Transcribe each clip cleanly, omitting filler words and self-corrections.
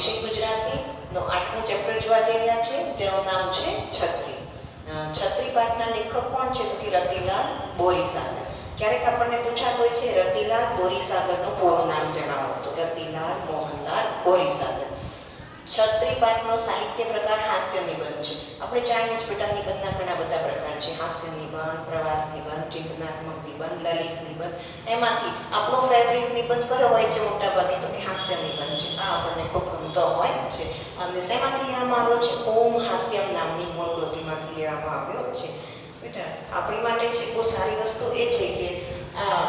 વિષય ગુજરાતીનો 8મું ચેપ્ટર જોવા જઈ રહ્યા છે, જેનું નામ છે છત્રી. છત્રી પાઠના લેખક કોણ છે? તો કે રતિલાલ બોરીસાગર. ક્યારેક આપણને પૂછાતો હોય છે રતિલાલ બોરીસાગરનું પૂરું નામ જણાવો, તો રતિલાલ મોહનલાલ બોરીસાગર. છત્રી પાઠનો સાહિત્ય પ્રકાર હાસ્ય નિબંધ છે. આપણે જાણીએ છીએ બેટા નિબંધના ઘણા બધા પ્રકાર છે. હાસ્ય નિબંધ, પ્રવાસ નિબંધ, ચિંતનાત્મક નિબંધ, લલિત નિબંધ. એમાંથી આપણો ફેવરિટ નિબંધ કયો હોય છે મોટા ભાગે? તો કે હાસ્ય નિબંધ છે. આ આપણને ખૂબ ગમતો હોય છે. અને શેમાંથી લેવામાં આવ્યો છે? ઓમ હાસ્યમ નામની મૂળ કૃતિમાંથી લેવામાં આવ્યો છે. બેટા આપણી માટે છે બહુ સારી વસ્તુ એ છે કે આ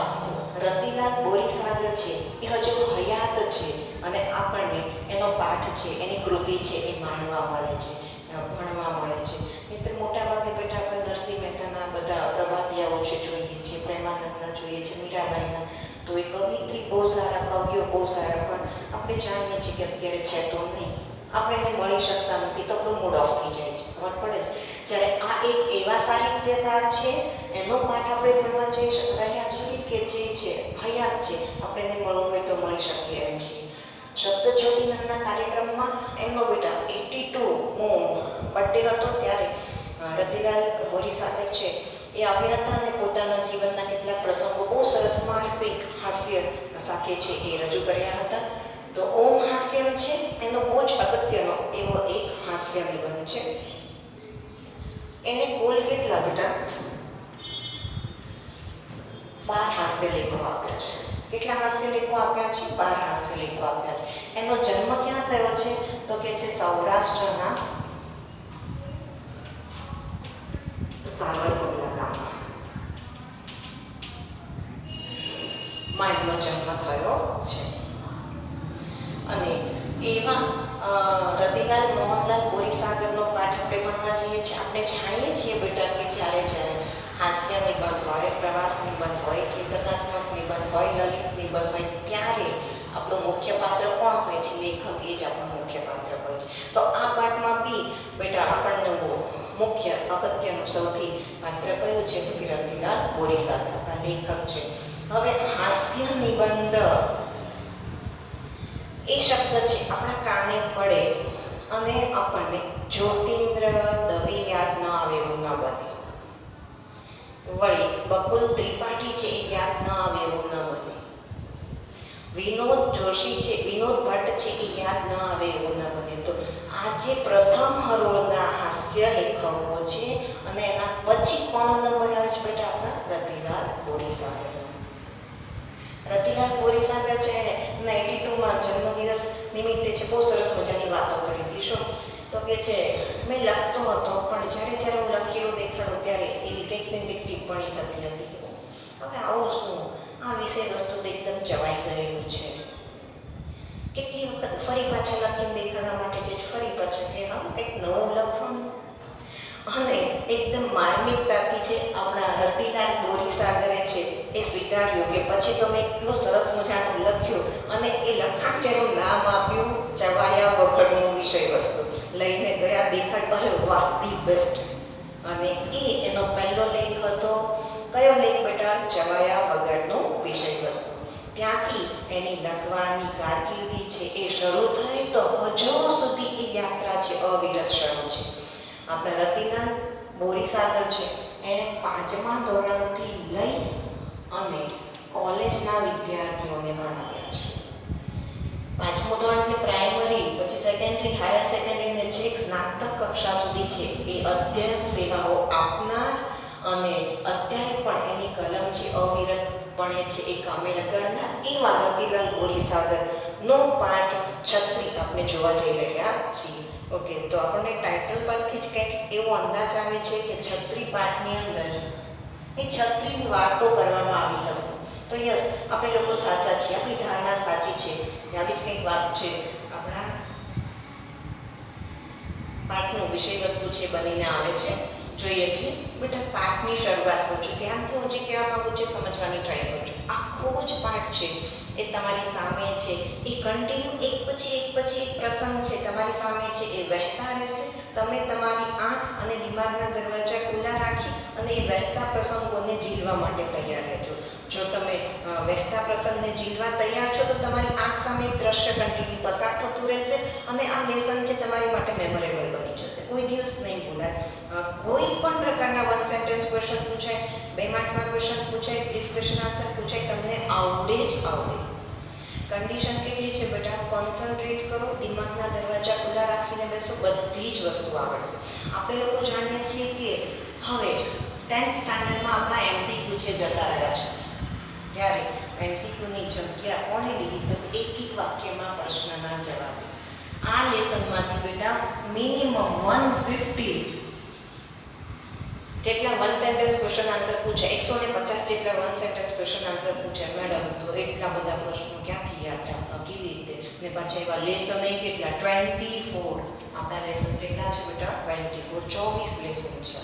રતિલાલ બોરીસાગર છે એ હજુ હયાત છે અને આપણને એનો પાઠ છે, એની કૃતિ છે એ માણવા મળે છે, ભણવા મળે છે. નહીંતર મોટા ભાગે બેટા આપણે નરસિંહ મહેતાના બધા પ્રભાતિયાઓ છે જોઈએ છીએ, પ્રેમાનંદના જોઈએ છીએ, મીરાબાઈના. તો એ કવિત્રી બહુ સારા, કવિઓ બહુ સારા, પણ આપણે જાણીએ છીએ કે અત્યારે છે તો નહીં, આપણે એને મળી શકતા નથી, તો આપણું મૂડ ઓફ થઈ જાય છે. સમજ પડે છે? જ્યારે આ એક એવા સાહિત્યકાર છે એનો પાઠ આપણે ભણવા જઈ રહ્યા છીએ કે જે છે હયાત છે, આપણે એને મળવું હોય તો મળી શકીએ એમ છીએ. શબ્દ જ્યોતિ નામના કાર્યક્રમમાં એમનો બેટા 82મો બર્થડે હતો ત્યારે રતિલાલ બોરીસાગર છે એ આવ્યા હતા અને પોતાના જીવનના કેટલાક પ્રસંગો બહુ સરસ માર્મિક હાસ્ય સાથે છે એ રજૂ કર્યા હતા. તો ઓમ હાસ્યમ છે એનો બહુ જ અગત્યનો એવો એક હાસ્ય નિબંધ છે. એને કુલ કેટલા બેટા 12 હાસ્ય લેખો આપ્યા છે. કેટલા હાસ્ય લેખો આપ્યા છે? 12 હાસ્ય લેખો આપ્યા છે. એનો જન્મ ક્યાં થયો છે? તો કે છે સૌરાષ્ટ્રના સાવરકુંડલા ગામમાં એમનો જન્મ થયો છે. અને એમાં રતિલાલ મોહનલાલ બોરીસાગરનો પાઠ આપણે ભણવા જઈએ છીએ. આપણે જાણીએ છીએ બેટા કે જ્યારે હાસ્ય નિબંધ હોય, પ્રવાસ નિબંધ હોય, ચિંતનાત્મક નિબંધ હોય, લલિત નિબંધ હોય, ત્યારે આપણું મુખ્ય પાત્ર કોણ હોય છે? લેખક. એ જ આપણું મુખ્ય પાત્ર હોય છે. તો આ પાઠમાં બી બેટા આપણને મુખ્ય અગત્યનું સૌથી પાત્ર કયું છે? તો કે રતિલાલ બોરીસાગર આપણા લેખક છે. હવે હાસ્ય નિબંધ એ શબ્દ છે આપણા કાને પડે અને આપણને જ્યોતિન્દ્ર દવે યાદ ન આવે એવું ન બને. વળી બકુલ ત્રિપાઠી છે એ યાદ ન આવે એવું ન બને. વિનોદ જોશી છે, વિનોદ ભટ્ટ છે એ યાદ ન આવે એવું ન બને. તો આ જે પ્રથમ હરોળના હાસ્ય લેખકો છે અને એના પછી કોનો નંબર આવે છે બેટા? આપણા રતિલાલ બોરીસાગર. રતિલાલ બોરીસાગર છે એને 82માં જન્મદિવસ નિમિત્તે છે બહુ સરસ મજાની વાતો કરી હતી. શું? તો કે છે મેં લખતો હતો પણ જ્યારે હું લખેલું દેખાડું ત્યારે એવી કંઈક ને કંઈક ટિપ્પણી થતી હતી. હવે આવું શું? આ વિષય વસ્તુ તો એકદમ ચવાઈ ગયેલું છે. કેટલી વખત ફરી પાછા લખીને દેખાડવા માટે જે ફરી પાછા કે હવે કંઈક નવું લખવાનું. અને એકદમ માર્મિકતાથી છે આપણા રતિલાલ બોરીસાગરે છે એ સ્વીકાર્યું કે પછી તો મેં એટલું સરસ મજાનું લખ્યું અને એ લખાણ જેનું નામ આપ્યું ચવાયા વગરનું વિષય વસ્તુ. લઈને ગયા દેખાડ, અરે વાહ, ધી બેસ્ટ. અને એનો પહેલો લેખ હતો. કયો લેખ બેટા? ચવાયા વગરનું વિષય વસ્તુ. ત્યાંથી એની લખવાની કારકિર્દી છે એ શરૂ થઈ તો હજુ સુધી એ યાત્રા છે અવિરત શરૂ છે. આપણા રતિલાલ બોરીસાગર છે એણે 5મા ધોરણથી લઈ અને કોલેજના વિદ્યાર્થીઓને ભણાવ્યા છે. 5મું ધોરણ એટલે પ્રાઇમરી, પછી સેકન્ડરી, હાયર સેકન્ડરી અને છેક સ્નાતક કક્ષા સુધી છે એ અધ્યયન સેવાઓ આપનાર અને અત્યારે પણ એની કલમ છે અવિરતપણે છે એ કામે લગાડનાર એવા રતિલાલ બોરીસાગરનો પાઠ છત્રી આપણે જોવા જઈ રહ્યા છીએ. ઓકે, તો આપણને ટાઇટલ પરથી જ કંઈક એવો અંદાજ આવે છે કે છત્રી પાઠની અંદર એ છત્રીની વાતો કરવામાં આવી હશે. તો યસ, આપણે લોકો સાચા છીએ, આપણી ધારણા સાચી છે કે આવી જ કંઈક વાત છે આપણા પાઠનું વિષય વસ્તુ છે બનીને આવે છે. જોઈએ છીએ બેટા પાઠની શરૂઆત કરું છું. ધ્યાનથી હું જે કહેવા માંગુ છું સમજવાની ટ્રાય કરું છું. આખો જ પાઠ છે એ તમારી સામે છે, એ કન્ટિન્યુ એક પછી એક પ્રસંગ છે તમારી સામે છે એ વહેતા રહેશે. તમે તમારી આંખ અને દિમાગના દરવાજા ખુલ્લા રાખી અને એ વહેતા પ્રસંગોને ઝીલવા માટે તૈયાર રહેજો. જો તમે વહેતા પ્રસંગને ઝીલવા તૈયાર છો તો તમારી આંખ સામે દ્રશ્ય કન્ટિન્યુ પસાર થતું રહેશે જશે અને આ લેસન છે તમારી માટે મેમોરેબલ બની જશે, કોઈ દિવસ નહીં ભૂલાય. કોઈ પણ પ્રકારના વન સેન્ટેન્સ ક્વેશ્ચન પૂછાય, 2 માર્ક્સના ક્વેશ્ચન પૂછાય, બ્રીફ ક્વેશ્ચન આન્સર પૂછાય, તમને આવડે જ આવડે. કન્ડિશન કેટલી છે બેટા? કોન્સન્ટ્રેટ કરો, દિમાગના દરવાજા ખુલ્લા રાખીને બેસો, બધી જ વસ્તુ આવડશે. આપણે લોકો જાણીએ છીએ કે હવે 10th સ્ટાન્ડર્ડમાં આપણા MCQ છે જતા રહ્યા છે, ત્યારે MCQની જગ્યા કોણે લીધી? તો એક વાક્યમાં પ્રશ્નના જવાબ. આ લેસનમાંથી બેટા મિનિમમ 150 જેટલા વન સેન્ટેન્સ ક્વેશ્ચન આન્સર પૂછે, 150 જેટલા વન સેન્ટેન્સ ક્વેશ્ચન આન્સર પૂછે મેડમ, તો એટલા બધા પ્રશ્નો ક્યાંથી યાદ રાખવા, કેવી રીતે? ને પાછા એવા લેસન કેટલા? 24. આપણા લેસન કેટલા છે બેટા? 24. 24 લેસન છે.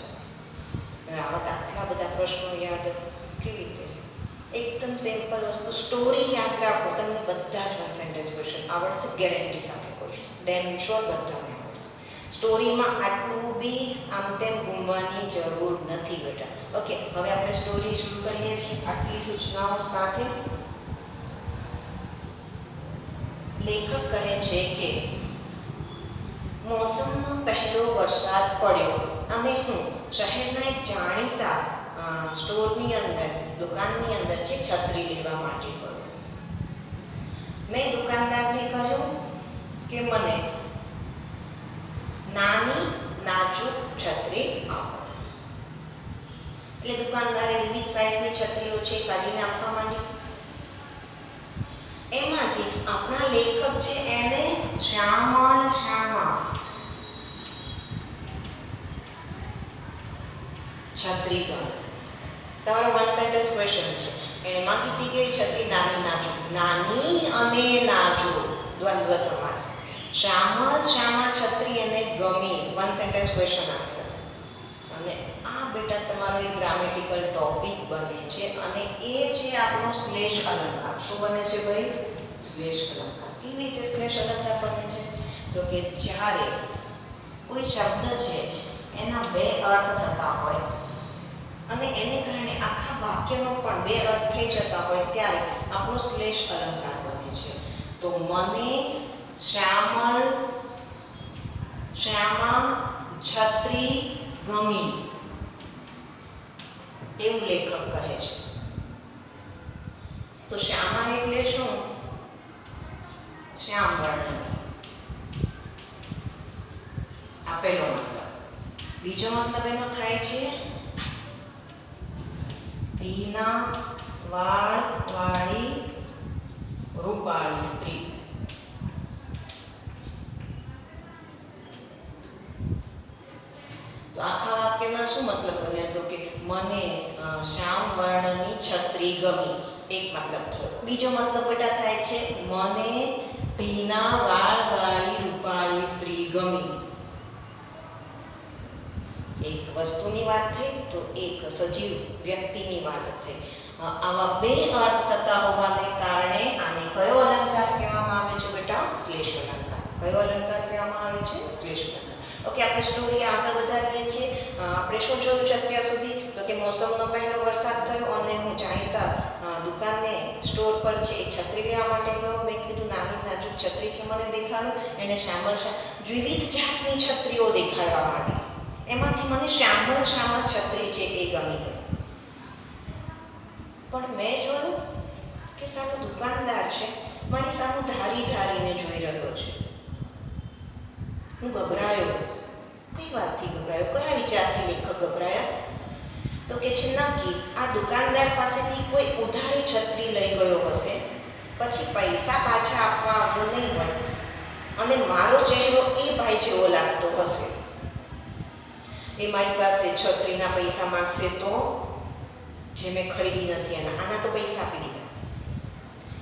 આટલા બધા પ્રશ્નો યાદ કેવી રીતે? એકદમ સિમ્પલ વસ્તુ, સ્ટોરી યાદ રાખો, તમને બધા જ વન સેન્ટેન્સ ક્વેશ્ચન આવડશે, ગેરંટી સાથે કહું છું, ડેમ શ્યોર બધાને આવડશે. સ્ટોરીમાં આટલું બી આમ તેમ ઘૂમવાની જરૂર નથી બેટા. ઓકે, હવે આપણે સ્ટોરી શરૂ કરીએ છીએ આટલી સૂચનાઓ સાથે. લેખક કહે છે કે મોસમનો પહેલો વરસાદ પડ્યો અને હું શહેરના એક જાણીતા સ્ટોરની અંદર, દુકાનની અંદર છે છત્રી લેવા માટે ગયો. મેં દુકાનદારને કહ્યું કે મને નાની નાજુક છત્રી આપો. એટલે દુકાનદારે વિવિધ સાઇઝની છત્રીઓ છે કાઢીને આપવા માંડી. એમાંથી આપણા લેખક છે એને શ્યામલ છત્રી ગમે. તમારો વન સેન્ટેન્સ ક્વેશ્ચન છે, એને માંગી હતી કે છત્રી નાની નાજુક, નાની અને નાજુક દ્વંદ્વ સમાસ. શ્યામલ છત્રી એને ગમી, વન સેન્ટેન્સ ક્વેશ્ચન આન્સર. અને આ બેટા તમારો એક ગ્રામેટિકલ ટોપિક બને છે અને એ છે આપણો શ્લેષ અલંકાર. શું બને છે ભાઈ? શ્લેષ અલંકાર. કેવી રીતે શ્લેષ અલંકાર બને છે? તો કે જ્યારે કોઈ શબ્દ છે એના 2 અર્થ થતા હોય અને એને કારણે આખા વાક્યનો પણ 2 અર્થ થઈ જતા હોય ત્યારે આપણો શ્લેષ અલંકાર બને છે. તો મને શ્યામા છત્રી ગમી એવું લેખક કહે છે. તો શ્યામા એટલે શું? શ્યામ વર્ણની. આપેલો મતલબ. બીજો મતલબ એનો થાય છે ભીના વાળ વાળી રૂપાળી સ્ત્રી. તો આખા વાક્યના શું મતલબ બને? તો કે મને શ્યામ વર્ણની છત્રી ગમી, એક મતલબ થયો. બીજો મતલબ બેટા થાય છે મને ભીના વાળ વાળી રૂપાળી સ્ત્રી ગમી. એક વસ્તુની વાત થઈ તો એક સજીવ વ્યક્તિની વાત થઈ. આવા 2 અર્થ થતા હોવાને કારણે આને કયો અલંકાર કહેવામાં આવે છે બેટા? શ્લેષ અલંકાર. કયો અલંકાર કહેવામાં આવે છે? શ્લેષ અલંકાર. ઓકે, આપણે સ્ટોરી આગળ વધારીએ છીએ. આપણે શું જોયું છે અત્યાર સુધી? તો કે મોસમનો પહેલો વરસાદ થયો અને હું જાણીતા દુકાનને સ્ટોર પર છે એ છત્રી લેવા માટે ગયો. મેં કીધું નાની નાજુક છત્રી છે, મને દેખાડો. એને શ્યામલ વિવિધ જાતની છત્રીઓ દેખાડવા માટે એમાંથી મને શ્યામલ છત્રી છે એ ગમી ગઈ. પણ મેં જોયું કે સામે દુકાનદાર છે મારી સામે ધારીને જોઈ રહ્યો છે. હું ગભરાયો. કઈ વાતથી ગભરાયો? કયા વિચારથી લેખક ગભરાયા? તો કે છે નક્કી આ દુકાનદાર પાસેથી કોઈ ઉધારી છત્રી લઈ ગયો હશે, પછી પૈસા પાછા આપવા આવ્યો નહીં હોય અને મારો ચહેરો એ ભાઈ જેવો લાગતો હશે. એ મારી પાસે છત્રીના પૈસા માંગશે તો જે મેં ખરીદી નથી આના તો પૈસા આપી દીધા.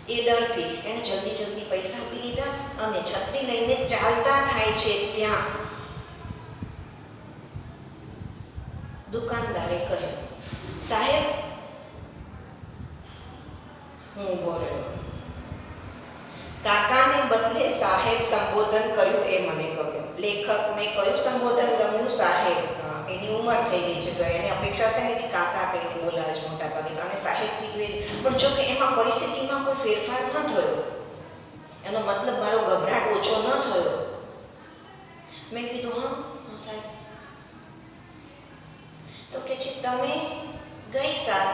એ ડરથી એણે જલ્દી પૈસા આપી દીધા અને છત્રી લઈને ચાલતા થાય છે ત્યાં દુકાનદારે કહ્યું, સાહેબ. હું ઊભો રહ્યો. કાકાને બદલે સાહેબ સંબોધન કર્યું એ મને ગમ્યું. લેખકને કયું સંબોધન ગમ્યું? સાહેબ. એની ઉંમર થઈ ગઈ છે તો એને અપેક્ષા છે ને કાકા કહીને બોલાવે છે મોટા ભાગે, તો આને સાહેબ કીધું. પણ જો કે એમાં પરિસ્થિતિમાં કોઈ ફેરફાર ન થયો, એનો મતલબ મારો ગભરાટ ઓછો ન થયો. સાહેબ? તો કે છે તમે ગઈ સાલ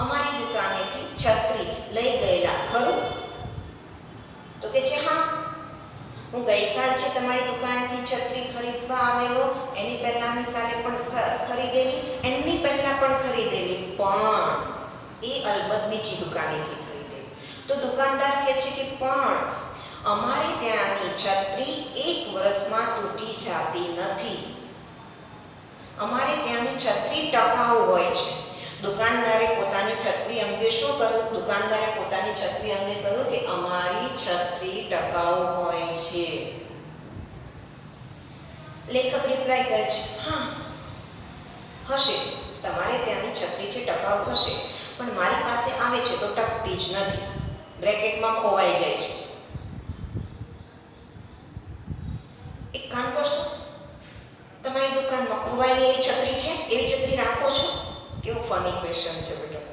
અમારી દુકાનેથી છત્રી લઈ ગયેલા ખરું? તો કે છે હા, હું ગઈ સાલ છે તમારી દુકાનથી છત્રી ખરીદવા આવેલો, એની પહેલાની સાલે પણ ખરીદેલી, એની પહેલા પણ ખરીદેલી, પણ એ અલબત્ત બીજી દુકાનેથી ખરીદેલી. તો દુકાનદાર કહે છે કે પણ અમારે ત્યાંની છત્રી 1 વર્ષમાં તૂટી જતી નથી. અમારે ત્યાંની છત્રી ટકાઉ હોય છે. દુકાનદારે પોતાની છત્રી અંગે શું કહ્યું? દુકાનદારે પોતાની છત્રી અંગે કહ્યું કે અમારી છત્રી ટકાઉ હોય છે. લેખક રિપ્લાય કરે છે હા હશે, તમારે ત્યાંની છત્રી છે ટકાઉ હશે, પણ મારી પાસે આવે છે તો ટકતી જ નથી, બ્રેકેટમાં ખોવાઈ જાય છે. એક કામ કરશો, તમારી દુકાનમાં ખોવાયેલી એવી છત્રી છે, એવી છત્રી રાખો છો? કેવું ફની ક્વેશ્ચન છે બેટા.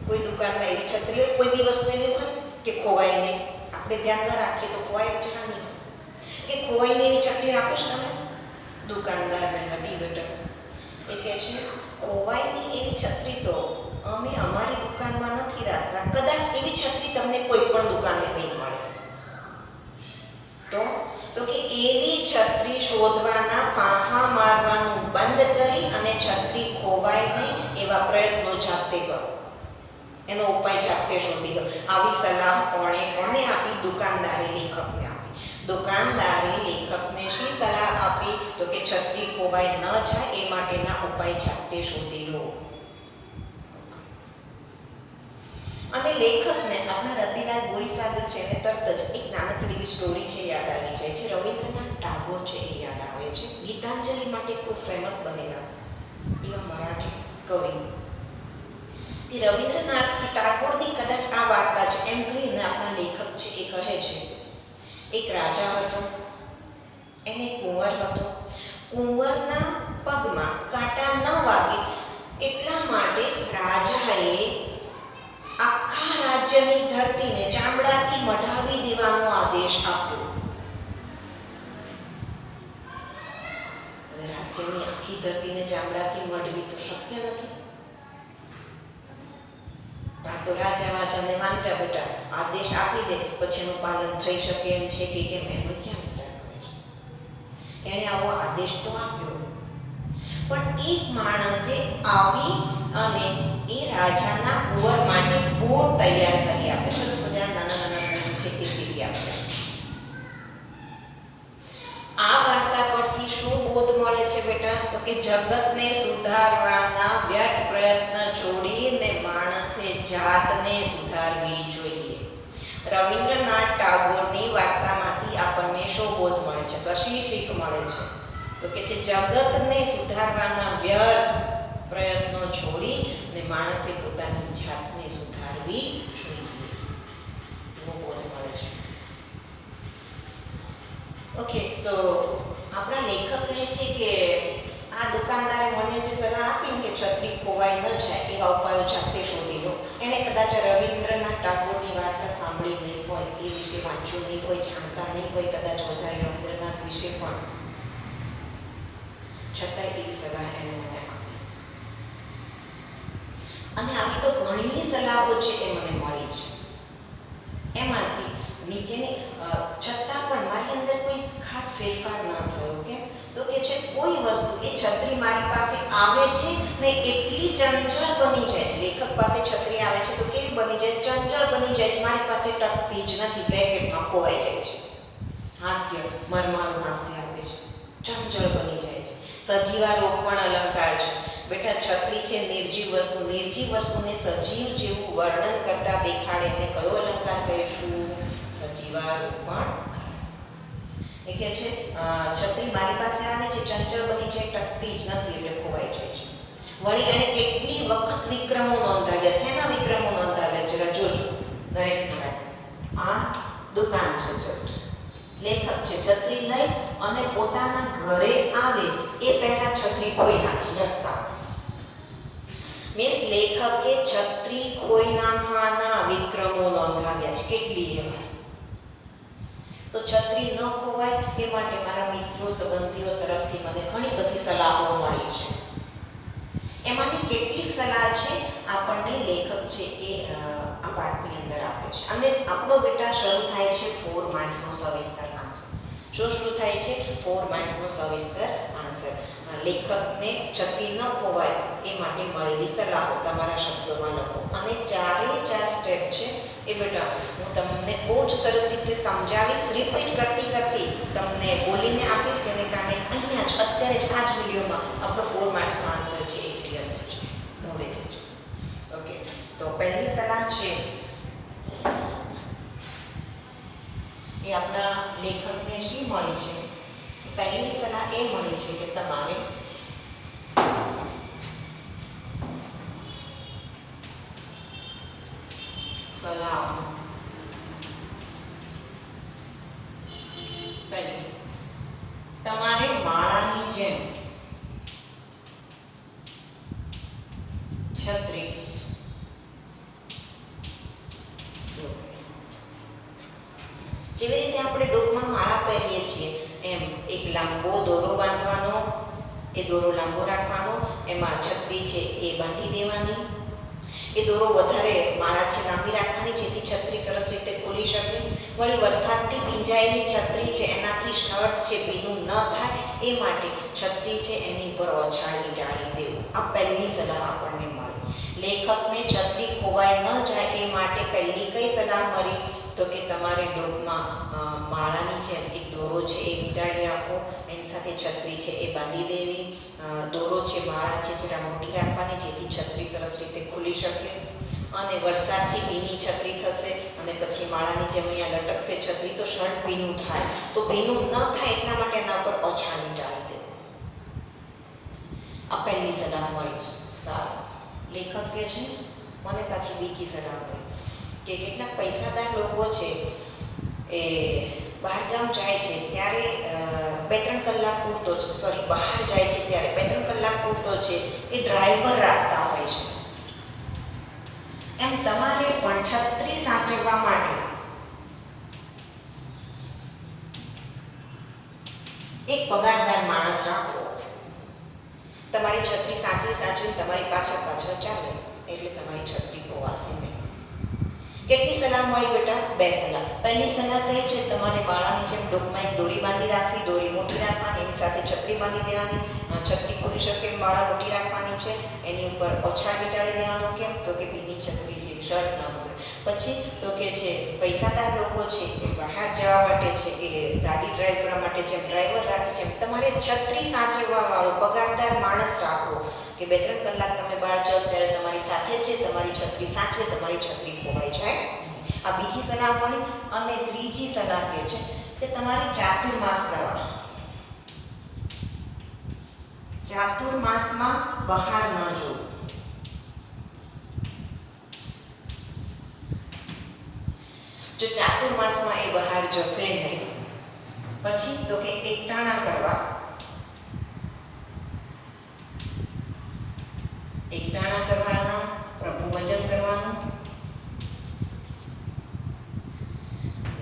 કોઈ દુકાનમાં એવી છત્રી હોય, કોઈ બી વસ્તુ એવી હોય કે ખોવાય નહીં, આપણે ધ્યાન ન રાખીએ તો ખોવાય જ નહીં, કે ખોવાઈને એવી છત્રી રાખો છો તમે? દુકાનદારને હટી બેટા. એ કહે છે ખોવાયની એવી છત્રી તો અમે અમારી દુકાનમાં નથી રાખતા, કદાચ એવી છત્રી તમને કોઈ પણ દુકાને નહીં મળે. તો કે એવી છત્રી શોધવાના ફાંફા મારવાનું બંધ કરી અને છત્રી ખોવાય નહીં એવા પ્રયત્નો જાતે કરો, એનો ઉપાય જાતે શોધી લો. આવી સલાહ કોણે આપી? દુકાનદારે લેખકને આપી. દુકાનદારે લેખકને શી સલાહ આપી? તો કે છત્રી ખોવાય ન જાય એ માટેના ઉપાય જાતે શોધી લો. અને લેખકને આપણા રતિલાલ બોરીસાગર છે ને તરત જ એક નાનકડી સ્ટોરી છે યાદ આવી જાય છે. રવિન્દ્રનાથ ટાગોર છે એ યાદ આવે છે. ગીતાંજલિ માટે ખૂબ ફેમસ બનેલા એવા મરાઠી કવિ. એ રવિન્દ્રનાથ ટાગોરની કદાચ આ વાર્તા છે એમ કહીને આપણા લેખક છે એ કહે છે એક રાજા હતો, એને કુંવર હતો. કુંવરના પગમાં કાંટા ન વાગે એટલા માટે રાજાએ આખા રાજ્યની ધરતીને ચામડાથી મઢાવી દેવાનો આદેશ આપ્યો. હવે રાજ્યની આખી ધરતીને ચામડાથી મઢવી તો શક્ય નથી. તો રાજા વાજાને વાંધ્યા બેટા આદેશ આપી દે, પછી એનું પાલન થઈ શકે એમ છે કે કેમ, એનો ક્યાં વિચાર કરે છે? એણે આવો આદેશ તો આપ્યો, પણ એક માણસે આવી અને એ રાજાના કુંવર માટે બોર તૈયાર કરી આપે. સરસ મજાના નાના નાના છે એ શીખી આપે. આ વાર્તા પરથી શું બોધ મળે છે બેટા? તો કે જગતને સુધારવાના વ્યર્થ પ્રયત્ન છોડીને માણસે જાતને સુધારવી જોઈએ. રવિન્દ્રનાથ ટાગોરની વાર્તામાંથી આપણને શું બોધ મળે છે? કશી શીખ મળે છે? તો કે છે જગતને સુધારવાના વ્યર્થ પ્રયત્નો છોડી અને માણસે પોતાની જાતને સુધારવી જોઈએ. એવો બોધ મળે છે. ઓકે, તો આપણા લેખક કહે છે કે આ દુકાનદારે મને જે સલાહ આપી કે છત્રી ખોવાઈ ન જાય એવા ઉપાયો જાતે શોધી લો. એને કદાચ રવિન્દ્રનાથ ટાગોરની વાર્તા સાંભળી નહીં હોય, એ વિશે વાંચ્યું નહીં હોય, જાણતા નહીં હોય કદાચ વધારે રવિન્દ્રનાથ વિશે પણ, છતાંય એવી સલાહ એને મને આપી. અને આવી તો ઘણી સલાહો છે એ મને મળી છે. એમાંથી નીચેની છતાં પણ મારી અંદર કોઈ ખાસ ફેરફાર ન થયો. કેમ? તો કે છે કોઈ વસ્તુ એ છત્રી મારી પાસે આવે છે ને એટલી ચંચળ બની જાય છે. લેખક પાસે છત્રી આવે છે તો કેવી બની જાય? ચંચળ બની જાય છે. મારી પાસે ટકતી જ નથી, બ્રેકેટમાં ખોવાઈ જાય છે. હાસ્ય, મરમાળું હાસ્ય આવે છે, ચંચળ બની જાય છે. સજીવારોપ પણ અલંકાર છે બેટા. છત્રી છે નિર્જીવ વસ્તુ, નિર્જીવ વસ્તુને સજીવ જેવું વર્ણન કરતા દેખાડે એને કયો અલંકાર કહીશું? સજીવારોપણ. એ કહે છે છત્રી મારી પાસે આવે છે, ચંચળ બની જાય, ટકતી જ નથી એટલે ખોવાઈ જાય છે. વળી એણે કેટલી વખત વિક્રમો નોંધાવ્યા. શેના વિક્રમો નોંધાવ્યા? જરા જોજો દરેક સ્લાઇડ. આ દુકાન છે, જસ્ટ લેખક છે છત્રી લઈ અને પોતાના ઘરે આવે એ પહેલા છત્રી ખોઈ નાખી રસ્તા. મીન્સ લેખકે છત્રી ખોઈ નાખવાના વિક્રમો નોંધાવ્યા છે. કેટલી એવા તો છત્રી ન ખોવાય એ માટે મારા મિત્રો સંબંધીઓ તરફથી મને ઘણી બધી સલાહો મળી છે. એમાંથી કેટલીક સલાહ છે આપણને લેખક છે એ આ પાઠની અંદર આપે છે. અને આપણો બેટા શરૂ થાય છે 4 માર્ક્સનો સવિસ્તર આન્સર. શું શરૂ થાય છે? 4 માર્ક્સનો સવિસ્તર આન્સર. લેખકને છત્રી ન ખોવાય એ માટે મળેલી સલાહો તમારા શબ્દોમાં લખો. અને 4 સ્ટેપ છે એ બેટા હું તમને બહુ જ સરસ રીતે સમજાવીશ, રિપીટ કરતી તમને બોલીને આપીશ, જેને કારણે અહીંયા જ અત્યારે જ આ જ વિડીયોમાં આપણો 4 માર્ક્સનો આન્સર છે એ ક્લિયર થઈ જાય, મોડે થઈ જાય. ઓકે, તો પહેલી સલાહ છે એ આપણા લેખકને શી મળી છે? પહેલી સલાહ એ મળી છે કે તમારે તમારે માળાની જેમ છત્રી જેવી રીતે આપણે ડોકમાં માળા પહેરીએ છીએ એમ એક લાંબો દોરો બાંધવાનો, એ દોરો લાંબો રાખવાનો, એમાં છત્રી છે એ બાંધી દેવાની. એ દોરો વધારે માળા છે લાંબી રાખવાની, જેથી છત્રી સરસ રીતે ખુલી શકે. વળી વરસાદથી ભીંજાયેલી છત્રી છે એનાથી શર્ટ છે ભીનું ન થાય એ માટે છત્રી છે એની ઉપર ઓછાળી ટાળી દેવું. આ પહેલી સલાહ આપણને મળી. લેખકને છત્રી ખોવાઈ ન જાય એ માટે પહેલી કઈ સલાહ મળી? તો કે તમારે ડોકમાં માળાની જેમ એક દોરો છે એ વીંટાળી રાખો, એની સાથે છત્રી છે એ બાંધી દેવી. દોરો છે માળા છે જરા મોટી રાખવાની, જેથી છત્રી સરસ રીતે ખુલી શકે. અને વરસાદથી ભીની છત્રી થશે અને પછી માળાની જેમ અહીંયા લટકશે છત્રી તો શર્ટ ભીનું થાય. તો ભીનું ન થાય એટલા માટે એના ઉપર ઓછાળી ટાળી દેવું. આ પહેલી સલાહ મળી. સારું, લેખક કે છે મને પાછી બીજી સલાહ મળી કે કેટલાક પૈસાદાર લોકો છે એ બહારગામ જાય છે ત્યારે 2-3 કલાક પૂરતો છે, બહાર જાય છે ત્યારે 2-3 કલાક પૂરતો છે એ ડ્રાઈવર રાખતા હોય છે. એમ તમારે પણ છત્રી સાચવવા માટે એક પગારદાર માણસ રાખો. તમારી છત્રી સાચવી તમારી પાછળ ચાલે એટલે તમારી છત્રી ખોવાશે નહીં. કેટલી સલાહ મળી બેટા? 2 સલાહ. પહેલી સલાહ કઈ છે? તમારે માળાની જેમ ડોકમાં એક દોરી બાંધી રાખવી, દોરી મોટી રાખવાની, એની સાથે છત્રી બાંધી દેવાની. છત્રી ખુલી શકે માળા મોટી રાખવાની છે, એની ઉપર ઓછાળી ટાળી દેવાનો. કેમ? તો કે ભીની છત્રી છે, શર્ટ ના બગડે. પછી તો કે છે પૈસાદાર લોકો છે એ બહાર જવા માટે છે એ ગાડી ડ્રાઈવ કરવા માટે જેમ ડ્રાઈવર રાખે છે એમ તમારે છત્રી સાચવવા વાળો પગારદાર માણસ રાખવો કે 2-3 કલાક તમે બહાર જાઓ ત્યારે તમારી સાથે જ તમારી છત્રી સાચવે, તમારી છત્રી ખોવાઈ જાય. આ બીજી સલાહ મળી. અને ત્રીજી સલાહ એ છે કે તમારે ચાતુર્માસ કરવા. ચાતુર્માસમાં બહાર ન જવું. જો ચાતુર્માસમાં એ બહાર જશે નહીં, પછી તો કે એકટાણા કરવા. એકટાણા કરવાના, પ્રભુ ભજન કરવાનું.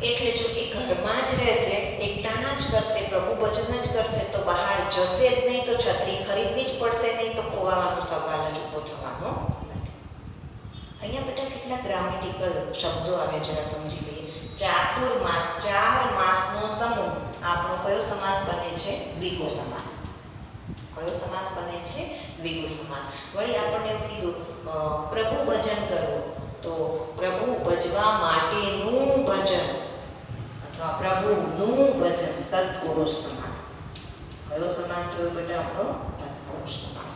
એટલે જો એ ઘરમાં જ રહેશે, એકટાણા જ કરશે, પ્રભુ ભજન જ કરશે તો બહાર જશે જ નહીં, તો છત્રી ખરીદવી જ પડશે નહીં, તો ખોવાવાનો સવાલ જ ઊભો થવાનો નથી. અહીંયા બેટા કેટલા ગ્રામેટિકલ શબ્દો આવે જરા સમજી લઈએ. ચાતુર્માસ, 4 માસનો સમૂહ. આપણો કયો સમાસ બને છે? દ્વિગુ સમાસ. કયો સમાસ બને છે? દ્વિગુ સમાસ. વળી આપણને એવું કીધું પ્રભુ ભજન કરવું, તો પ્રભુ ભજવા માટેનું ભજન અથવા પ્રભુનું ભજન, તત્પુરુષ સમાસ. કયો સમાસ થયો બેટા? આપણો તત્પુરુષ સમાસ.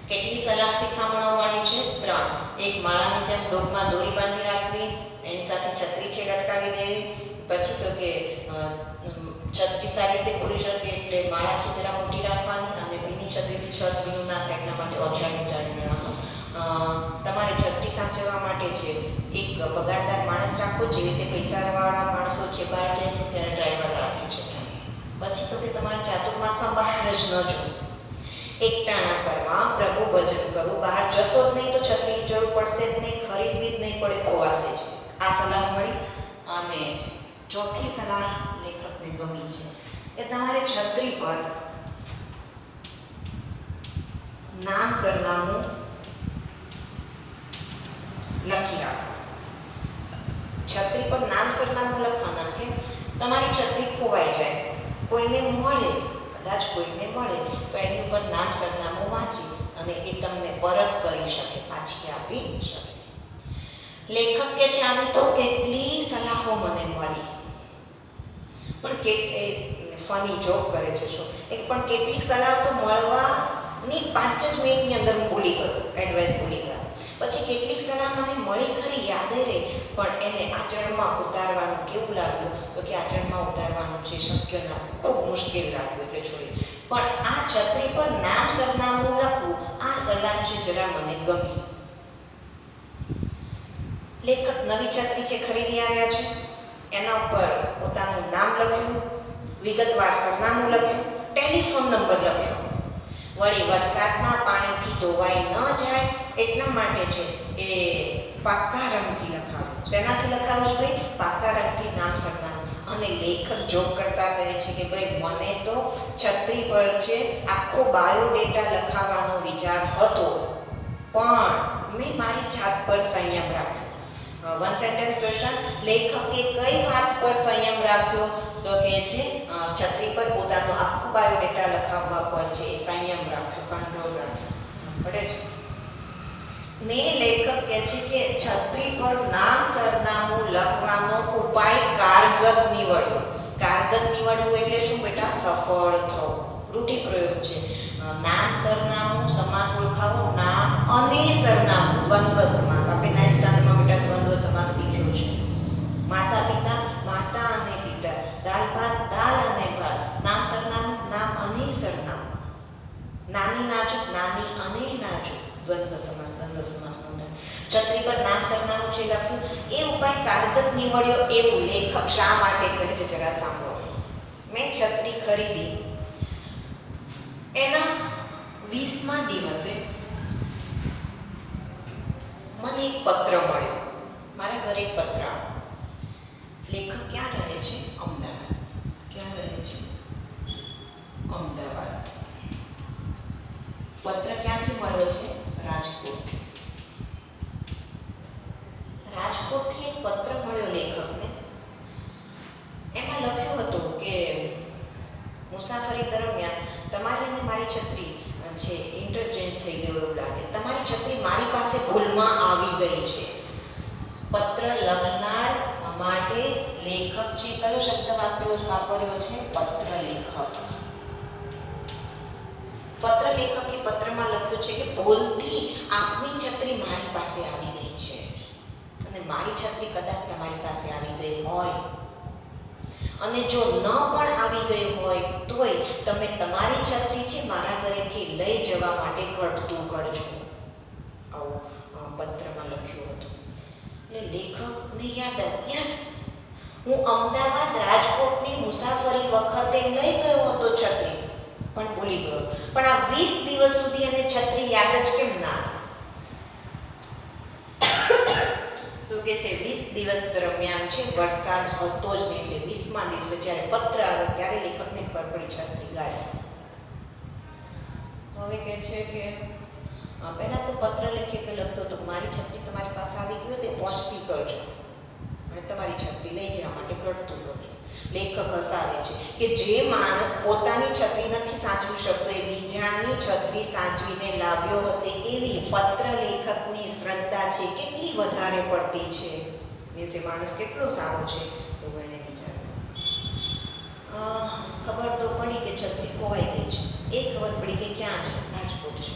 કેટલી સલાહ શિખામણો મળી છે? 3. એક માળાની જેમ ડોકમાં દોરી બાંધી રાખવી, એની સાથે છત્રી છે લટકાવી દેવી. પછી તો કે છત્રી સારી રીતે ખુલી શકે એટલે માળા છે જરા મોટી રાખવાની, અને ભીની છત્રીથી શર્ટ ભીનું ના થાય એટલા માટે ઓછાળી ટાળી દેવાનું. તમારે છત્રી સાચવવા માટે છે એક પગારદાર માણસ રાખો, જેવી રીતે પૈસાવાળા માણસો છે બહાર જાય છે ત્યારે ડ્રાઈવર રાખે છે. પછી તો કે તમારે ચાતુર્માસમાં બહાર જ ન જવું, એકટાણા કરવા, પ્રભુ ભજન કરવું. બહાર જશો જ નહીં તો છત્રીની જરૂર પડશે જ નહીં, ખરીદવી જ નહીં પડે, ખોવાશે જ. આ સલાહ મળી. અને ચોથી સલાહ લેખકને ગમી છે કે તમારે છત્રી પર નામ સરનામું લખી રાખવા. છત્રી પર નામ સરનામું લખવાના કે તમારી છત્રી ખોવાઈ જાય, કોઈને મળે, કદાચ કોઈને મળે તો એની ઉપર નામ સરનામું વાંચી અને એ તમને પરત કરી શકે, પાછી આપી શકે. લેખક કે છે આમ તો કેટલી સલાહો મને મળી, પણ ફની જોક કરે છે શું એક પણ કેટલીક સલાહ તો મળવાની 5 જ મિનિટની અંદર હું ભૂલી ગયો, એડવાઇસ ભૂલી ગયો. પછી કેટલીક સલાહ મને મળી ખરી, યાદ રહે, પણ એને આચરણમાં ઉતારવાનું કેવું લાગ્યું તો કે આચરણમાં ઉતારવાનું છે શક્ય ના, ખૂબ મુશ્કેલ લાગ્યું એટલે છોડી. પણ આ છત્રી પર નામ સરનામું લખવું, આ સલાહ છે જરા મને ગમી. લેખક નવી છત્રી છે ખરીદી આવ્યા છે, એના ઉપર પોતાનું નામ લખ્યું, વિગતવાર સરનામું લખ્યું, ટેલિફોન નંબર લખ્યો. વળી વરસાદના પાણીથી ધોવાઈ ન જાય એટલા માટે છે એ પાક્કા રંગથી લખાવ્યું. શેનાથી લખાવ્યું છે ભાઈ? પાક્કા રંગથી નામ સરનામું. અને લેખક જોક કરતા કહે છે કે ભાઈ મને તો છત્રી પર છે આખો બાયોડેટા લખાવવાનો વિચાર હતો, પણ મેં મારી છાત પર સંયમ રાખ્યો. વન સેન્ટેન્સ ક્વેશ્ચન, લેખકે કઈ વાત પર સંયમ રાખ્યો તો કે છે છત્રી પર પોતાનો આખો બાયોડેટા લખાવવા પર છે એ સંયમ રાખ્યો, કંટ્રોલ રાખ્યો. પડે છે ને લેખક કહે છે કે છત્રી પર નામ સરનામું લખવાનો ઉપાય કારગત નીવડ્યો. કારગત નીવડવું એટલે શું બેટા? સફળ થવું. રૂઢિપ્રયોગ છે. નામ સરનામું, સમાસ ઓળખાવો, નામ અને સરનામું, દ્વંદ્વ સમાસ. આપણે 9th સ્ટાન્ડર્ડમાં બેટા દ્વંદ્વ સમાસ શીખ્યો છે. માતા પિતા, માતા અને પિતા, દાલ ભાત, દાલ અને ભાત, નામ સરનામું, નામ અને સરનામું. નાની નાજુક, નાની અને નાજુક, દ્વંદ્વ સમાસ, દ્વંદ્વ સમાસનો. છત્રી પર નામ સરનામું છે લખ્યું, એ ઉપાય કારગત નીવડ્યો એવું લેખક શા માટે કહે છે જરા સાંભળો. મેં છત્રી ખરીદી, એના 20મા દિવસે મને એક પત્ર મળ્યો. મારા ઘરે એક પત્ર આવ્યો. લેખક ક્યાં રહે છે? અમદાવાદ. ક્યાં રહે છે? અમદાવાદ. પત્ર ક્યાંથી મળ્યો છે? રાજકોટ. રાજકોટથી એક પત્ર મળ્યો લેખકને. એમાં લખ્યું હતું કે મુસાફરી દરમિયાન તમારી અને મારી છત્રી છે ઇન્ટરચેન્જ થઈ ગયું એવું લાગે. તમારી છત્રી મારી પાસે ભૂલમાં આવી ગઈ છે. પત્ર લખનાર માટે લેખક છે કયો શબ્દ વાપર્યો છે? પત્ર લેખક. પત્ર લેખકે પત્રમાં લખ્યું છે કે ભૂલથી આપની છત્રી મારી પાસે આવી ગઈ છે અને મારી છત્રી કદાચ તમારી પાસે આવી ગઈ હોય, અને જો ન પણ આવી ગઈ હોય તોય તમે તમારી છત્રી છે મારા ઘરેથી લઈ જવા માટે ઘટતું કરજો. આવું પત્રમાં લખ્યું હતું. એટલે લેખકને યાદ આવ્યું, યસ, હું અમદાવાદ રાજકોટની મુસાફરી વખતે લઈ ગયો હતો છત્રી, પણ ભૂલી ગયો. પણ આ 20 દિવસ સુધી એને છત્રી યાદ જ કેમ ના? તો કે છે 20 દિવસ દરમિયાન છે વરસાદ હતો જ નહીં, એટલે 20મા દિવસે જ્યારે પત્ર આવ્યો ત્યારે લેખકને ખબર પડી છત્રી ગાયબ. હવે કે છે કે પહેલા તો પત્ર લેખકે લખ્યો તો મારી છત્રી તમારી પાસે આવી ગયો તે પહોંચતી કરજો અને તમારી છત્રી લઈ જવા માટે ઘટતું કરજો. લેખક હસાવે છે કે જે માણસ પોતાની છત્રી નથી સાચવી શકતો એ બીજાની છત્રી સાચવીને લાવ્યો હશે એવી પત્ર લેખકની શ્રદ્ધા છે કેટલી વધારે પડતી છે. મીન્સ એ માણસ કેટલો સારો છે એવું એને વિચાર્યું. ખબર તો પડી કે છત્રી ખોવાઈ ગઈ છે. એ ખબર પડી કે ક્યાં છે? રાજકોટ છે.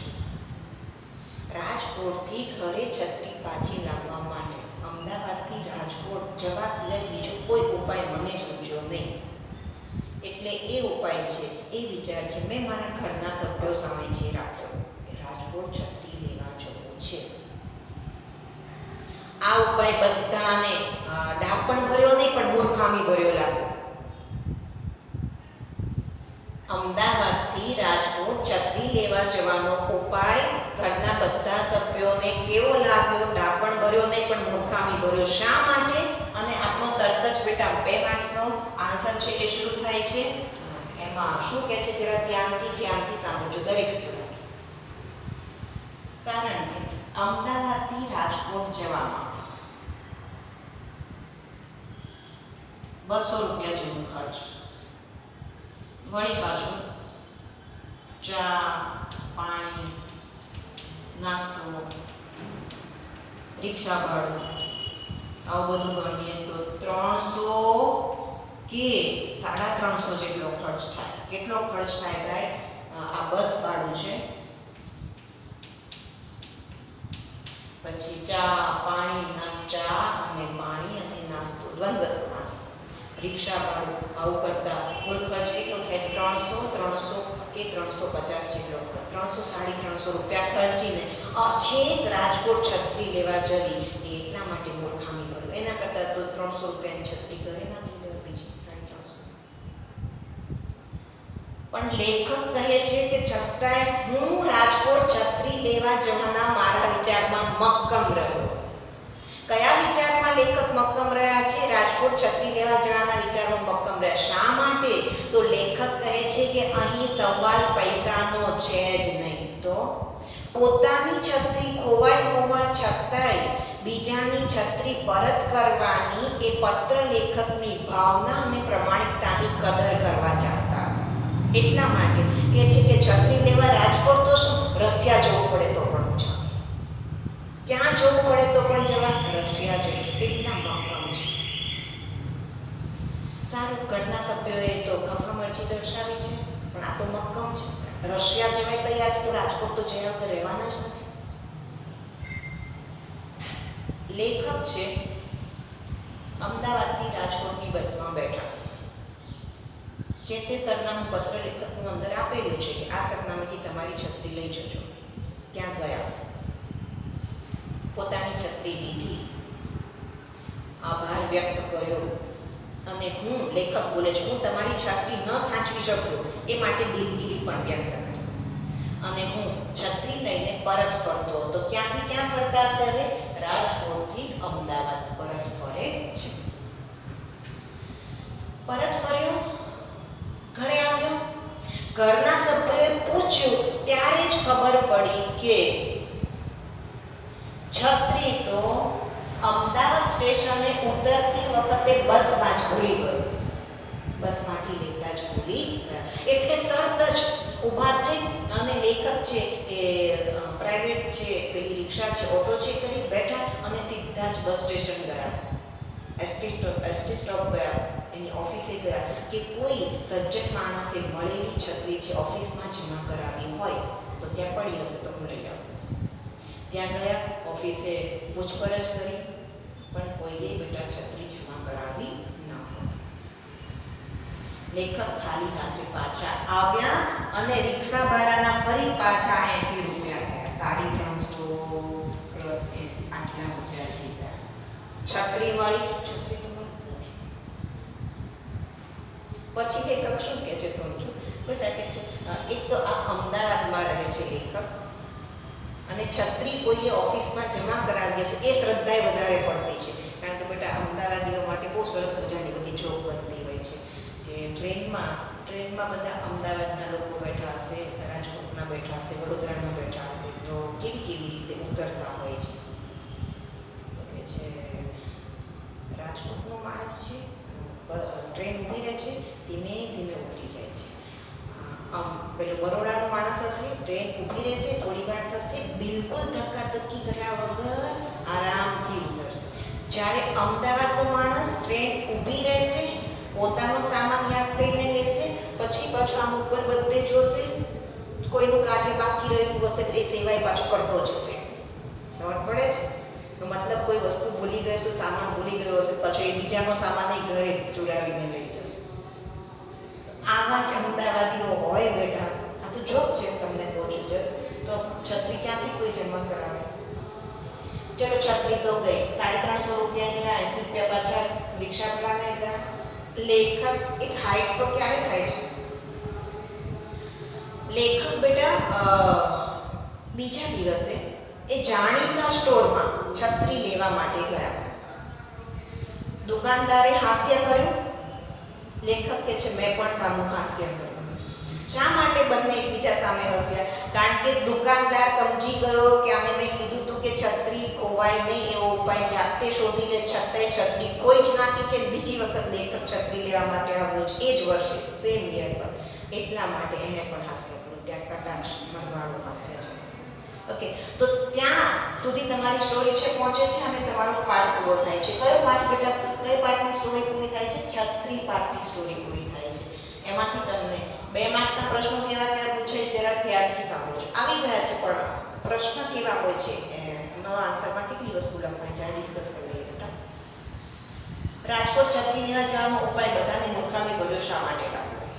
રાજકોટથી ઘરે છત્રી પાછી લાવવા માટે અમદાવાદથી રાજકોટ જવા સિવાય બીજો કોઈ ઉપાય મને સૂચ્યો નહીં. એટલે એ ઉપાય છે, એ વિચાર છે, મેં મારા ઘરના સભ્યો સામે છે રાખ્યો કે રાજકોટ છત્રી લેવા જવું છે. આ ઉપાય બધાને ડાપણ ભર્યો નહીં પણ મૂર્ખામી ભર્યો લાગ્યો. અમદાવાદથી રાજકોટ છત્રી લેવા જવાનો ઉપાય ઘરના બધા સભ્યોને કેવો લાગ્યો? ડાપણ ભર્યો નહીં પણ મૂર્ખામી ભર્યો. શા માટે? અને આપણો તરત જ બેટા બેટા 2 માર્ક્સનો આન્સર છે એ શરૂ થાય છે. એમાં શું કહે છે જરા ધ્યાનથી સાંભળજો દરેક સ્ટુડન્ટ. કારણ કે અમદાવાદથી રાજકોટ જવામાં 200 રૂપિયા જેવું ખર્ચ, વળી પાછું ચા, પાણી, નાસ્તો, રિક્ષા ભાડું આવું બધું ગણીએ તો 300 કે 350 જેટલો ખર્ચ થાય. કેટલો ખર્ચ થાય ભાઈ? આ બસ ભાડું છે, પછી ચા પાણી અને નાસ્તો દ્વંદ્વ સમાસ, રિક્ષા ભાડું આવું કરતા કુલ ખર્ચ કેટલો થાય? 300 કે 350 જેટલો. 300-350 રૂપિયા ખર્ચીને છેક રાજકોટ છત્રી લેવા જવી એ એટલા માટે મૂર્ખામી કર્યું. એના કરતાં તો 300 રૂપિયાની છત્રી ઘરે નાખી લેવા, બીજી 350. પણ લેખક કહે છે કે છતાંય હું રાજકોટ છત્રી લેવા જવાના મારા વિચારમાં મક્કમ રહ્યો. કયા વિચારમાં લેખક મક્કમ રહ્યા છે? રાજકોટ છત્રી લેવા જવાના વિચારમાં મક્કમ રહ્યા. શા માટે? તો લેખક કહે છે કે અહીં સવાલ પૈસાનો છે જ નહીં, તો પોતાની છત્રી ખોવાઈ હોવા છતાંય બીજાની છત્રી પરત કરવાની એ પત્ર લેખકની ભાવના અને પ્રમાણિકતાની કદર કરવા ચાહતા હતા. એટલા માટે કે છે કે છત્રી લેવા રાજકોટ તો શું, રશિયા જવું પડે તો પણ જવા, ક્યાં જવું પડે તો પણ જવા, રશિયા જવું. એટલા મક્કમ છે. સારું, ઘરના સભ્યોએ તો ખફામરજી દર્શાવી છે, પણ આ તો મક્કમ છે. રશિયા જવાય તૈયાર છે, તો રાજકોટ તો જયા વગર રહેવાના જ નથી. લેખક છે અમદાવાદથી રાજકોટની બસમાં બેઠા. જે તે સરનામું પત્ર લેખકનું અંદર આપેલું છે કે આ સરનામેથી તમારી છત્રી લઈ જજો. ત્યાં ગયા, પોતાની છત્રી લીધી, આભાર વ્યક્ત કર્યો અને હું, લેખક બોલે છે, હું તમારી છત્રી ન સાચવી શક્યો એ માટે દિલગીરી પણ વ્યક્ત કરી અને હું છત્રી લઈને પરત ફરતો હતો. ક્યાંથી ક્યાં ફરતા હશે? હવે રાજકોટથી અમદાવાદ પરત ફરે છે. પરત ફર્યો, ઘરે આવ્યો, ઘરના સભ્યોએ પૂછ્યું ત્યારે જ ખબર પડી કે છત્રી તો અમદાવાદ સ્ટેશને ઉતરતી વખતે બસમાં જ ભૂલી ગયો. બસમાંથી લેતા જ ભૂલી ગયા. એટલે તરત જ ઊભા થઈ અને લેખક છે એ પ્રાઇવેટ છે, પેલી રિક્ષા છે, ઓટો છે કરી બેઠા અને સીધા જ બસ સ્ટેશન ગયા. એસટી સ્ટોપ ગયા, એની ઓફિસે ગયા કે કોઈ સજ્જન માણસે મળેલી છત્રી છે ઓફિસમાં જમા કરાવી હોય તો ત્યાં પડી હશે તો હું લઈ આવું. ત્યાં ગયા, ઓફિસે પૂછપરછ કરી, પણ કોઈએ બેટા છત્રી જમા કરાવી ન હતી. લેખક ખાલી હાથે પાછા આવ્યા અને રિક્ષા ભાડાના ફરી પાછા 80 રૂપિયા થયા. 350 પ્લસ 80 આટલા રૂપિયા થઈ ગયા. છત્રી મળી, છત્રી તો મળી નથી. પછી લેખક શું કહે છે સમજો. બેટા કહે છે એક તો આ અમદાવાદમાં રહે છે લેખક અને છત્રી કોઈએ ઓફિસમાં જમા કરાવી હશે એ શ્રદ્ધાએ વધારે પડતી છે. કારણ કે બેટા અમદાવાદીઓ માટે બહુ સરસ મજાની બધી જોક બનતી હોય છે કે ટ્રેનમાં બધા અમદાવાદના લોકો બેઠા હશે, રાજકોટના બેઠા હશે, વડોદરાના બેઠા હશે, તો કેવી રીતે ઉતરતા હોય છે. તો કે છે રાજકોટનો માણસ છે, ટ્રેન ઊભી રહે છે, ધીમે ધીમે ઉતરી જાય છે. પેલો બરોડાનો માણસ હશે, ટ્રેન ઊભી રહેશે, થોડી વાર થશે, બિલકુલ ધક્કાધક્કી કર્યા વગર આરામથી ઉતરશે. જ્યારે અમદાવાદનો માણસ ટ્રેન ઊભી રહેશે, પોતાનો સામાન યાદ કરીને લેશે, પછી પાછું આમ ઉપર બધે જોશે, કોઈનું કાર્ય બાકી રહ્યું હશે તો એ સેવાય પાછું કરતો જશે. ખબર પડે છે? તો મતલબ કોઈ વસ્તુ ભૂલી ગયો છે, સામાન ભૂલી ગયો હશે, પછી એ બીજાનો સામાન એ ઘરે ચુરાવીને લઈ જશે. આવા જ અમદાવાદીઓ હોય બેટા. આ તો જોક છે, તમને કહું છું જસ. તો છત્રી ક્યાંથી કોઈ જમા કરાવે? ચલો છત્રી તો ગઈ, 350 રૂપિયા ગયા, 80 રૂપિયા પાછા રિક્ષા ભાડાને ગયા. લેખક એક હાઈટ તો ક્યારે થાય છે? લેખક બેટા બીજા દિવસે એ જાણીતા સ્ટોરમાં છત્રી લેવા માટે ગયા. દુકાનદારે હાસ્ય કર્યું, લેખક કે છે મેં પણ સામું હાસ્ય કર્યું. શા માટે બંને એકબીજા સામે હસ્યા? કારણ કે દુકાનદાર સમજી ગયો કે આને મેં કીધું હતું કે છત્રી ખોવાય નહીં એવો ઉપાય જાતે શોધી લે, છતાંય છત્રી કોઈ જ નાખી છે. બીજી વખત લેખક છત્રી લેવા માટે આવ્યો છે એ જ વર્ષે, સેમ યર પર. એટલા માટે એને પણ હાસ્ય કર્યું. ત્યાં કટાક્ષ મનવાળું હાસ્ય છે. ઓકે, તો ત્યાં સુધી તમારી સ્ટોરી છે પહોંચે છે અને તમારો પાઠ પૂરો થાય છે. કયો પાઠ બેટા? કઈ પાઠની સ્ટોરી પૂરી થાય છે? છત્રી પાઠની સ્ટોરી પૂરી થાય છે. એમાંથી તમને 2 માર્ક્સના પ્રશ્નો કેવા કેવા પૂછાય જરા ધ્યાનથી સાંભળજો. આવી ગયા છે પણ પ્રશ્ન કેવા હોય છે નો આન્સરમાં કેટલી વસ્તુ લખવાની છે ડિસ્કસ કરી લઈએ બેટા. રાજકોટ છત્રી લેવા જવાનો ઉપાય બધાને મૂર્ખામી ભર્યો શા માટે લાગ્યો?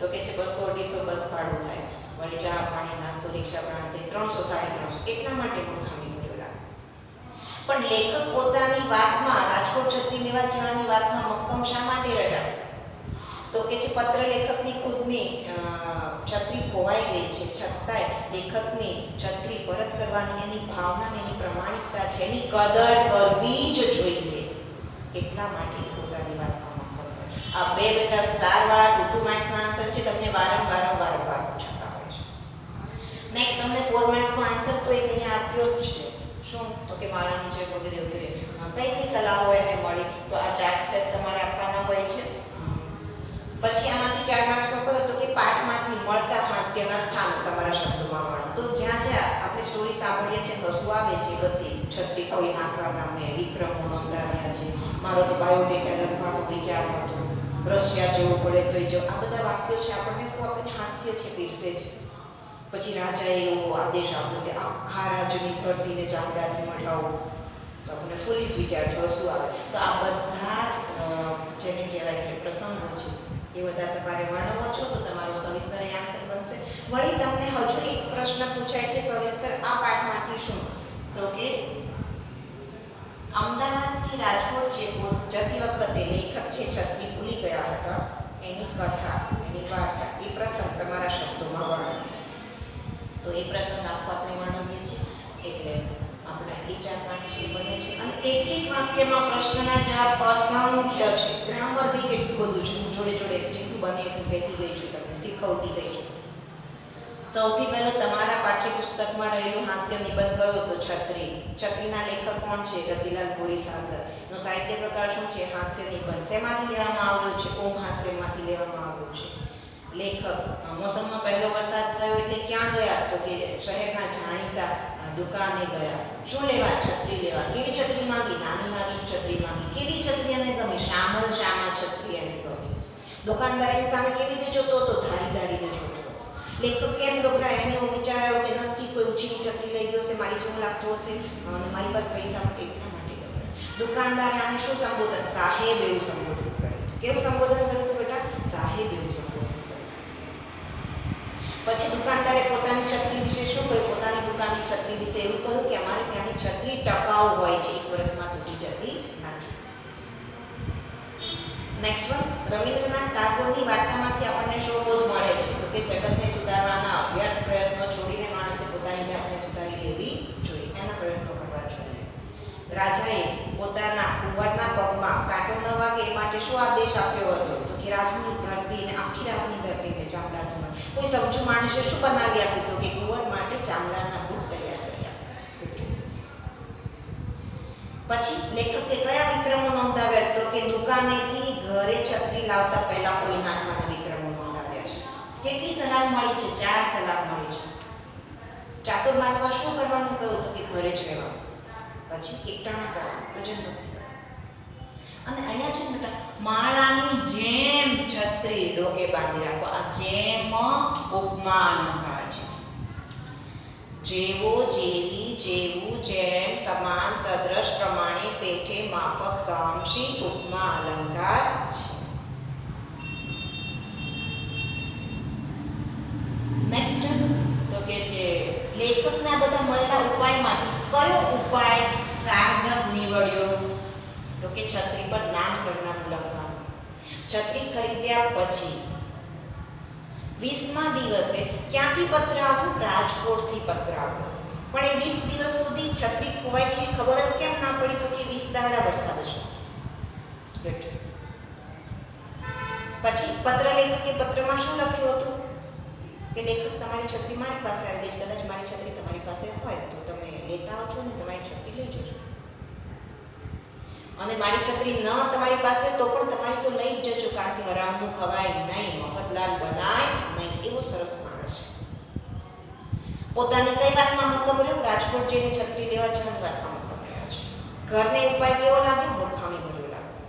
તો કે છે 200-250 બસ ભાડું થાય, વળી ચા પાણી નાસ્તો રિક્ષા ભાડા 300-350 એટલા માટે મૂર્ખામી ભર્યો લાગ્યો. પણ લેખક પોતાની વાતમાં રાજકોટ છત્રી લેવા જવાની વાતમાં મક્કમ શા માટે રહ્યા? તો કે છે પત્ર લેખકની ખુદની છત્રી ખોવાઈ ગઈ છે, છતાંય લેખકની છત્રી પરત કરવાની એની ભાવના, એની પ્રમાણિકતા છે, એની કદર કરવી જ જોઈએ એટલા માટે પોતાની વાતમાં મક્કમ રહે. આ 2 બેટા સ્ટારવાળા 2 માર્ક્સના આન્સર છે, તમને વારંવાર પૂછાતા હોય છે. નેક્સ્ટ તમને 4 માર્ક્સનો આન્સર તો એક અહીંયા આપ્યો જ છે. શું? તો કે માળા નીચે વગેરે વગેરે કઈ સલાહો એને મળી? તો આ 4 સ્ટેપ તમારે આપવાના હોય છે. પછી આમાંથી 4 માર્ક્સનો કયો? તો કે પાઠમાંથી મળતા હાસ્યના સ્થાનો તમારા શબ્દોમાં વર્ણો. તો જ્યાં જ્યાં આપણે સ્ટોરી સાંભળીએ છીએ હસવું આવે છે બધી, છત્રી કોઈ નાખવાના મેં વિક્રમો નોંધાવ્યા છે, મારો તો બાયોડેટા લખવાનો વિચાર હતો, રશિયા જવું પડે તો જો આ બધા વાક્યો છે આપણને શું આપે? હાસ્ય છે, પીરસે છે. પછી રાજાએ એવો આદેશ આપ્યો કે આખા રાજ્યની ધરતીને ચામડાથી મઢાવો, તો આપણને ફૂલીસ વિચાર હસવું આવે. તો આ બધા જ જેને કહેવાય કે પ્રસંગો છે એ બધા તમારે વર્ણવો છો તો તમારો સવિસ્તર આન્સર બનશે. વળી તમને હજુ એક પ્રશ્ન પૂછાય છે સવિસ્તર આ પાઠમાંથી શું? તો કે અમદાવાદથી રાજકોટ જતી વખતે લેખક છે છત્રી ભૂલી ગયા હતા, એની કથા, એની વાર્તા, એ પ્રસંગ તમારા શબ્દોમાં વર્ણવો. તો એ પ્રસંગ આખો આપણે વર્ણવીએ છીએ એટલે આપણા એ 4 માર્ક્સ જે બને છે. અને એક વાક્યમાં પ્રશ્નના જવાબ અસંખ્ય છે. ગ્રામર બી કેટલું બધું છે. હું જોડે જોડે જેટલું બને એટલું કહેતી ગઈ છું, તમને શીખવતી ગઈ છું. સૌથી પહેલો તમારા પાઠ્યપુસ્તકમાં રહેલું હાસ્ય નિબંધ કયો? તો છત્રી. છત્રીના લેખક કોણ છે? રતિલાલ બોરીસાગર. નો સાહિત્ય પ્રકાર શું છે? હાસ્ય નિબંધ. શેમાંથી લેવામાં આવ્યો છે? ઓમ હાસ્યમાંથી લેવામાં આવ્યો છે. લેખક મોસમમાં પહેલો વરસાદ થયો એટલે ક્યાં ગયા? તો કે શહેરના જાણીતા દુકાને ગયા. શું લેવા? છત્રી લેવા. કેવી છત્રી માંગી? નાની નાજુક છત્રી માંગી. કેવી છત્રી એને ગમી? શ્યામા છત્રી એને ગમી. દુકાનદાર એની સામે કેવી રીતે જોતો હતો? ધારીને જોતો હતો. લેખક કેમ ગભરાય? એને એવું વિચાર આવ્યો કે નક્કી કોઈ ઊંચીની છત્રી લઈ ગયો હશે, મારી જેવું લાગતું હશે અને મારી પાસે પૈસા નથી, એટલા માટે ગભરાય. દુકાનદારે આને શું સંબોધન? સાહેબ એવું સંબોધન કર્યું. કેવું સંબોધન કર્યું હતું બેટા? સાહેબ એવું સંબોધન. પછી દુકાનદારે પોતાની છત્રી વિશે શું કહ્યું? પોતાની દુકાનની છત્રી વિશે એવું કહ્યું કે અમારે ત્યાંની છત્રી ટકાઉ હોય છે, 1 વર્ષમાં તૂટી જતી નથી. નેક્સ્ટ વન, રવિન્દ્રનાથ ટાગોરની વાર્તામાંથી આપણને શું બોધ મળે છે? તો કે જગતને સુધારવાના અવ્યર્થ પ્રયત્નો છોડીને માણસે પોતાની જાતને સુધારી લેવી જોઈએ, એના પ્રયત્નો કરવા જોઈએ. રાજાએ પોતાના કુંવરના પગમાં કાંટો ન વાગે એ માટે શું આદેશ આપ્યો હતો? તો કે રાજની ધરતીને, આખી રાજની ધરતીને ચામડાથી મળે. કોઈ સમજુ માણસે શું બનાવી આપ્યું? તો કે કુંવર માટે ચામડાના બૂટ તૈયાર કરી આપ્યા. પછી લેખકે કયા વિક્રમો નોંધાવ્યા? તો કે દુકાનેથી ઘરે છત્રી લાવતા પહેલા કોઈ નાખવાના વિક્રમો નોંધાવ્યા છે. કેટલી સલાહ મળી છે? 4 સલાહ મળી છે. ચાતુર્માસમાં શું કરવાનું કહ્યું? તો કે ઘરે જ રહેવાનું. પછી એકટાણા કરવાનું, ભજન ભક્તિ. અને અહીંયા છે બેટા માળાની જેમ છત્રી ડોકે બાંધી રાખો. આ જેમ ઉપમા અલંકાર છે. જેવો, જેવી, જેવું, જેમ, સમાન, સદ્રશ, પ્રમાણે, પેઠે, માફક, સામશી ઉપમા અલંકાર છે. નેક્સ્ટ તો કે છે લેખકના બધા મળેલા ઉપાયમાંથી કયો ઉપાય સાર્થક નીવડ્યો? તો કે છત્રી પર નામ સરનામું લખવાનું. છત્રી ખરીદ્યા પછી 20મા દિવસે ક્યાંથી પત્ર આવ્યો? રાજકોટથી પત્ર આવ્યો. પણ એ 20 દિવસ સુધી છત્રી ખોવાય છે ખબર જ કેમ ના પડી? તો કે 20 દાડા વરસાદ હતો. પછી પત્ર લેખકે પત્રમાં શું લખ્યું હતું કે લેખક તમારી છત્રી મારી પાસે આવી છે, કદાચ મારી છત્રી તમારી પાસે હોય તો તમે લેતા આવજો ને તમારી છત્રી લઈ જજો, અને મારી છત્રી ન તમારી પાસે તો પણ તમારી તો લઈ જ જજો, કારણ કે હરામનું ખવાય નહીં, મફતલાલ બનાય નહીં. એવો સરસ માણસ છે. પોતાની કઈ વાતમાં મક્કમ રહ્યો? રાજકોટ જઈને છત્રી લેવા જવાની વાતમાં મક્કમ રહ્યા છે. ઘરને ઉપાય કેવો લાગ્યો? મૂર્ખામી ભર્યો લાગ્યો.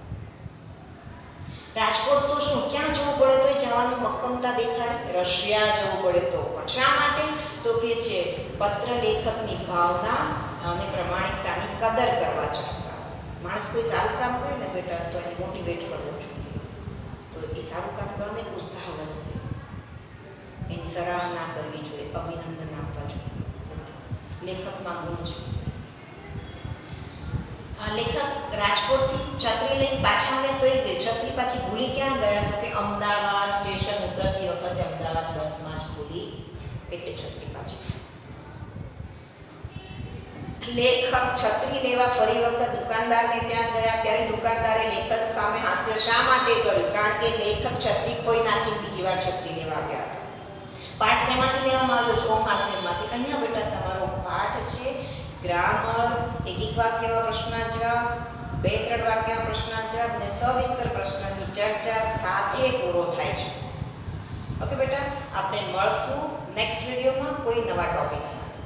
રાજકોટ તો શું, ક્યાં જવું પડે તો જવાનું મક્કમતા દેખાડે, રશિયા જવું પડે તો પણ. શા માટે? તો કે છે પત્ર લેખકની ભાવના અને પ્રમાણિકતાની કદર કરવા ચાહતા. માણસ કોઈ સારું કામ કરે ને બેટા તો એને મોટિવેટ કરવો જોઈએ, તો એ સારું કામ કરવાને ઉત્સાહ વધશે, એની સરાહના કરવી જોઈએ, અભિનંદન આપવા જોઈએ. લેખકમાં ગુણ છે. આ લેખક રાજકોટથી છત્રી લઈને પાછા આવે તો એ છત્રી પાછી ભૂલી ક્યાં ગયા? તો કે અમદાવાદ સ્ટેશન ઉતરતી વખતે અમદાવાદ બસમાં જ ભૂલી, એટલે છત્રી પાછી. લેખક છત્રી લેવા ફરી વખત દુકાનદારને ત્યાં ગયા ત્યારે દુકાનદારે લેખક સામે હાસ્ય શા માટે કર્યું? કારણ કે લેખક છત્રી કોઈ નાખી બીજી વાર છત્રી લેવા આવ્યા હતા. પાઠ શેમાંથી લેવામાં આવ્યો છે? ઓમ હાસ્યમાંથી. અહીંયા બેટા તમારો પાઠ છે ગ્રામર, એક વાક્યમાં પ્રશ્નના જવાબ, 2-3 વાક્યમાં પ્રશ્નના જવાબ અને સવિસ્તર પ્રશ્નની ચર્ચા સાથે પૂરો થાય છે. ઓકે બેટા, આપણે મળશું નેક્સ્ટ વિડીયોમાં કોઈ નવા ટોપિક સાથે.